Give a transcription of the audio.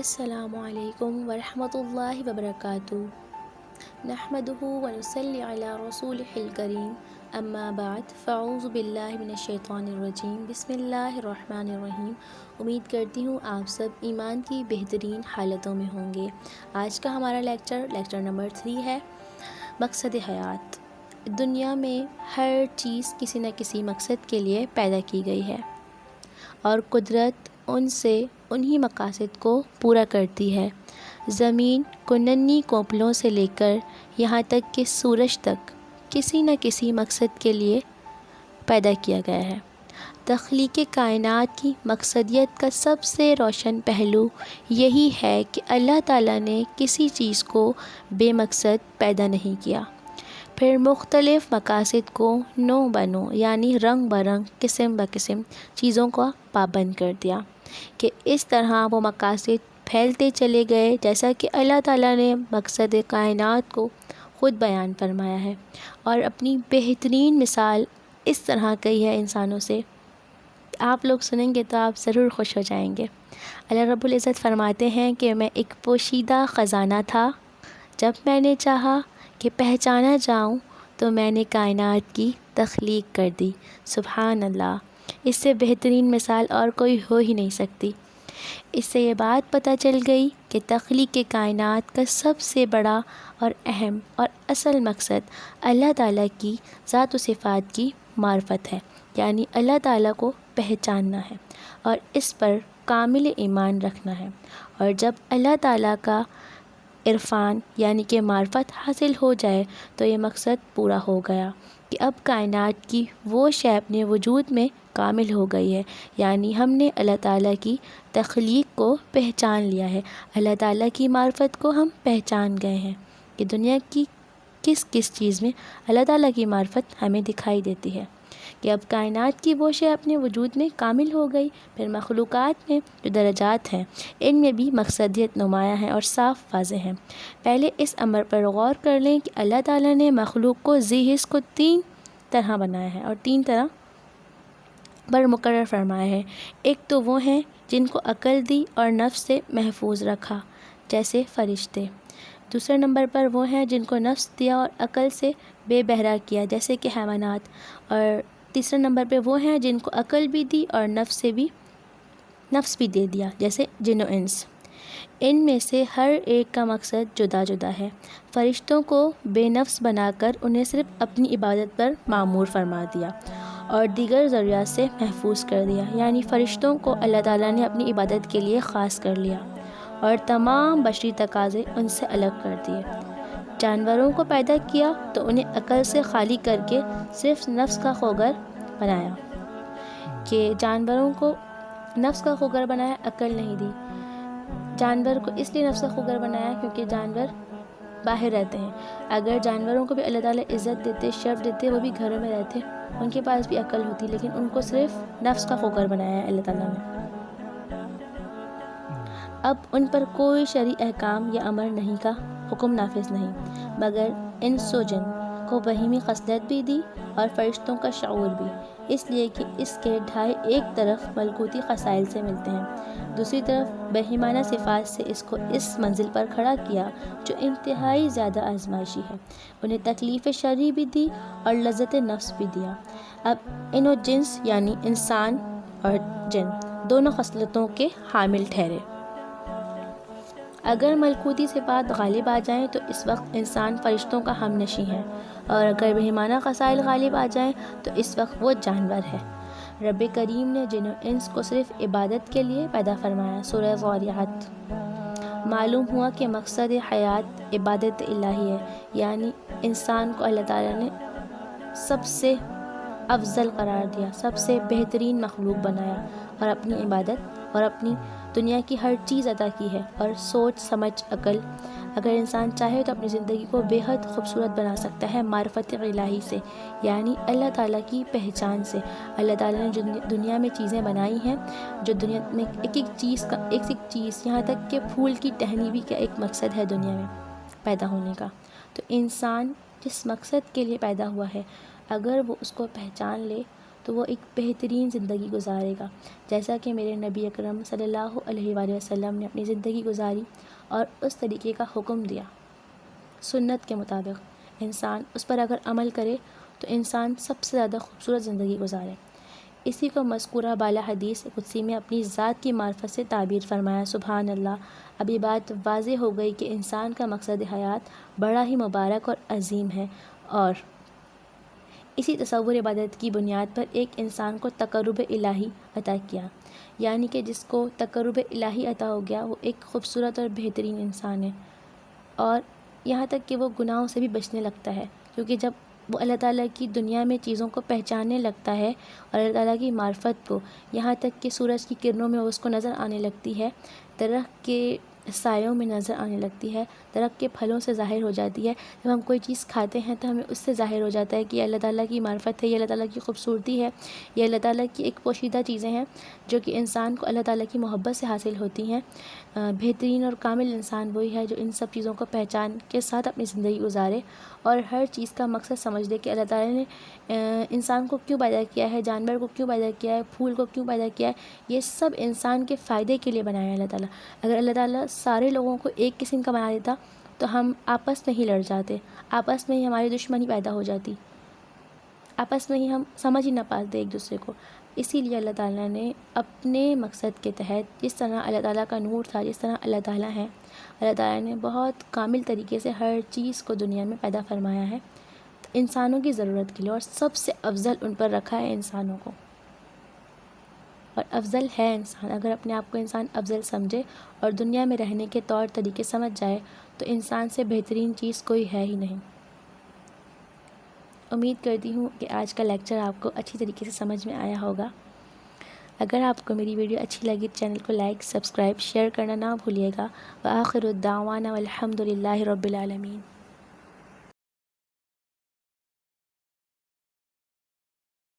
السلام علیکم ورحمۃ اللہ وبرکاتہ۔ نحمدہ ونصلی علی رسولہ الکریم، اما بعد فاعوذ باللہ من الشیطان الرجیم، بسم اللہ الرحمن الرحیم۔ امید کرتی ہوں آپ سب ایمان کی بہترین حالتوں میں ہوں گے۔ آج کا ہمارا لیکچر نمبر 3 ہے، مقصد حیات۔ دنیا میں ہر چیز کسی نہ کسی مقصد کے لیے پیدا کی گئی ہے اور قدرت ان سے انہی مقاصد کو پورا کرتی ہے۔ زمین کو ننھی کوپلوں سے لے کر یہاں تک کہ سورج تک کسی نہ کسی مقصد کے لیے پیدا کیا گیا ہے۔ تخلیق کائنات کی مقصدیت کا سب سے روشن پہلو یہی ہے کہ اللہ تعالیٰ نے کسی چیز کو بے مقصد پیدا نہیں کیا، پھر مختلف مقاصد کو نوع بنو یعنی رنگ برنگ قسم بقسم چیزوں کا پابند کر دیا کہ اس طرح وہ مقاصد پھیلتے چلے گئے، جیسا کہ اللہ تعالیٰ نے مقصد کائنات کو خود بیان فرمایا ہے اور اپنی بہترین مثال اس طرح کہی ہے انسانوں سے، آپ لوگ سنیں گے تو آپ ضرور خوش ہو جائیں گے۔ اللہ رب العزت فرماتے ہیں کہ میں ایک پوشیدہ خزانہ تھا، جب میں نے چاہا کہ پہچانا جاؤں تو میں نے کائنات کی تخلیق کر دی۔ سبحان اللہ، اس سے بہترین مثال اور کوئی ہو ہی نہیں سکتی۔ اس سے یہ بات پتہ چل گئی کہ تخلیق کائنات کا سب سے بڑا اور اہم اور اصل مقصد اللہ تعالیٰ کی ذات و صفات کی معرفت ہے، یعنی اللہ تعالیٰ کو پہچاننا ہے اور اس پر کامل ایمان رکھنا ہے۔ اور جب اللہ تعالیٰ کا عرفان یعنی کہ معرفت حاصل ہو جائے تو یہ مقصد پورا ہو گیا کہ اب کائنات کی وہ شے اپنے وجود میں کامل ہو گئی ہے، یعنی ہم نے اللہ تعالیٰ کی تخلیق کو پہچان لیا ہے، اللہ تعالیٰ کی معرفت کو ہم پہچان گئے ہیں کہ دنیا کی کس کس چیز میں اللہ تعالیٰ کی معرفت ہمیں دکھائی دیتی ہے کہ اب کائنات کی وہ شے اپنے وجود میں کامل ہو گئی۔ پھر مخلوقات میں جو درجات ہیں ان میں بھی مقصدیت نمایاں ہے اور صاف واضح ہیں۔ پہلے اس امر پر غور کر لیں کہ اللہ تعالیٰ نے مخلوق کو ذی حس کو 3 طرح بنایا ہے اور 3 طرح پر مقرر فرمایا ہے۔ ایک تو وہ ہیں جن کو عقل دی اور نفس سے محفوظ رکھا، جیسے فرشتے۔ دوسرے نمبر پر وہ ہیں جن کو نفس دیا اور عقل سے بے بہرا کیا، جیسے کہ حیوانات۔ اور تیسرے نمبر پہ وہ ہیں جن کو عقل بھی دی اور نفس بھی دے دیا، جیسے جن و انس۔ ان میں سے ہر ایک کا مقصد جدا جدا ہے۔ فرشتوں کو بے نفس بنا کر انہیں صرف اپنی عبادت پر مامور فرما دیا اور دیگر ضروریات سے محفوظ کر دیا، یعنی فرشتوں کو اللہ تعالیٰ نے اپنی عبادت کے لیے خاص کر لیا اور تمام بشری تقاضے ان سے الگ کر دیے۔ جانوروں کو پیدا کیا تو انہیں عقل سے خالی کر کے صرف نفس کا خوگر بنایا، کہ جانوروں کو نفس کا خوگر بنایا، عقل نہیں دی۔ جانور کو اس لیے نفس کا خوگر بنایا کیونکہ جانور باہر رہتے ہیں، اگر جانوروں کو بھی اللہ تعالیٰ عزت دیتے، شرف دیتے، وہ بھی گھروں میں رہتے، ان کے پاس بھی عقل ہوتی، لیکن ان کو صرف نفس کا خوگر بنایا ہے اللہ تعالیٰ نے۔ اب ان پر کوئی شرعی احکام یا امر نہیں کا حکم نافذ نہیں، مگر انس و جن کو بہیمی خصلت بھی دی اور فرشتوں کا شعور بھی، اس لیے کہ اس کے ڈھائی ایک طرف ملکوتی خصائل سے ملتے ہیں، دوسری طرف بہیمانہ صفات سے اس کو اس منزل پر کھڑا کیا جو انتہائی زیادہ آزمائشی ہے۔ انہیں تکلیف شرعی بھی دی اور لذت نفس بھی دیا۔ اب ان و جنس یعنی انسان اور جن دونوں خصلتوں کے حامل ٹھہرے۔ اگر ملکوتی صفات غالب آ جائیں تو اس وقت انسان فرشتوں کا ہم نشیں ہے، اور اگر بہیمانہ خصائل غالب آ جائیں تو اس وقت وہ جانور ہے۔ رب کریم نے جن و انس کو صرف عبادت کے لیے پیدا فرمایا۔ سورہ ذاریات۔ معلوم ہوا کہ مقصد حیات عبادت الہی ہے، یعنی انسان کو اللہ تعالیٰ نے سب سے افضل قرار دیا، سب سے بہترین مخلوق بنایا اور اپنی عبادت اور اپنی دنیا کی ہر چیز عطا کی ہے، اور سوچ سمجھ عقل، اگر انسان چاہے تو اپنی زندگی کو بے حد خوبصورت بنا سکتا ہے معرفت الہی سے، یعنی اللہ تعالیٰ کی پہچان سے۔ اللہ تعالیٰ نے جو دنیا میں چیزیں بنائی ہیں، جو دنیا میں ایک ایک چیز یہاں تک کہ پھول کی ٹہنی بھی کا ایک مقصد ہے دنیا میں پیدا ہونے کا، تو انسان جس مقصد کے لیے پیدا ہوا ہے اگر وہ اس کو پہچان لے تو تو وہ ایک بہترین زندگی گزارے گا، جیسا کہ میرے نبی اکرم صلی اللہ علیہ وآلہ وسلم نے اپنی زندگی گزاری اور اس طریقے کا حکم دیا سنت کے مطابق انسان اس پر اگر عمل کرے تو انسان سب سے زیادہ خوبصورت زندگی گزارے۔ اسی کو مذکورہ بالا حدیث قدسی میں اپنی ذات کی معرفت سے تعبیر فرمایا۔ سبحان اللہ، اب یہ بات واضح ہو گئی کہ انسان کا مقصد حیات بڑا ہی مبارک اور عظیم ہے، اور اسی تصور عبادت کی بنیاد پر ایک انسان کو تقرب الہی عطا کیا، یعنی کہ جس کو تقرب الہی عطا ہو گیا وہ ایک خوبصورت اور بہترین انسان ہے، اور یہاں تک کہ وہ گناہوں سے بھی بچنے لگتا ہے، کیونکہ جب وہ اللہ تعالیٰ کی دنیا میں چیزوں کو پہچاننے لگتا ہے اور اللہ تعالیٰ کی معرفت کو، یہاں تک کہ سورج کی کرنوں میں اس کو نظر آنے لگتی ہے، درخت کے سایوں میں نظر آنے لگتی ہے، درخت کے پھلوں سے ظاہر ہو جاتی ہے۔ جب ہم کوئی چیز کھاتے ہیں تو ہمیں اس سے ظاہر ہو جاتا ہے کہ یہ اللہ تعالیٰ کی معرفت ہے، یہ اللہ تعالیٰ کی خوبصورتی ہے، یہ اللہ تعالیٰ کی ایک پوشیدہ چیزیں ہیں جو کہ انسان کو اللہ تعالیٰ کی محبت سے حاصل ہوتی ہیں۔ بہترین اور کامل انسان وہی ہے جو ان سب چیزوں کو پہچان کے ساتھ اپنی زندگی گزارے اور ہر چیز کا مقصد سمجھ لے کہ اللہ تعالیٰ نے انسان کو کیوں پیدا کیا ہے، جانور کو کیوں پیدا کیا ہے، پھول کو کیوں پیدا کیا ہے، یہ سب انسان کے فائدے کے لیے بنایا ہے اللہ تعالیٰ۔ اگر اللہ تعالیٰ سارے لوگوں کو ایک قسم کا بنا دیتا تو ہم آپس میں ہی لڑ جاتے، آپس میں ہی ہماری دشمنی پیدا ہو جاتی، آپس میں ہی ہم سمجھ ہی نہ پاتے ایک دوسرے کو۔ اسی لیے اللہ تعالیٰ نے اپنے مقصد کے تحت، جس طرح اللہ تعالیٰ کا نور تھا، جس طرح اللہ تعالیٰ ہے، اللہ تعالیٰ نے بہت کامل طریقے سے ہر چیز کو دنیا میں پیدا فرمایا ہے انسانوں کی ضرورت کے لیے، اور سب سے افضل ان پر رکھا ہے انسانوں کو، اور افضل ہے انسان۔ اگر اپنے آپ کو انسان افضل سمجھے اور دنیا میں رہنے کے طور طریقے سمجھ جائے تو انسان سے بہترین چیز کوئی ہے ہی نہیں۔ امید کرتی ہوں کہ آج کا لیکچر آپ کو اچھی طریقے سے سمجھ میں آیا ہوگا۔ اگر آپ کو میری ویڈیو اچھی لگی چینل کو لائک، سبسکرائب، شیئر کرنا نہ بھولیے گا۔ وآخر الدعوانا والحمد للہ رب العالمین۔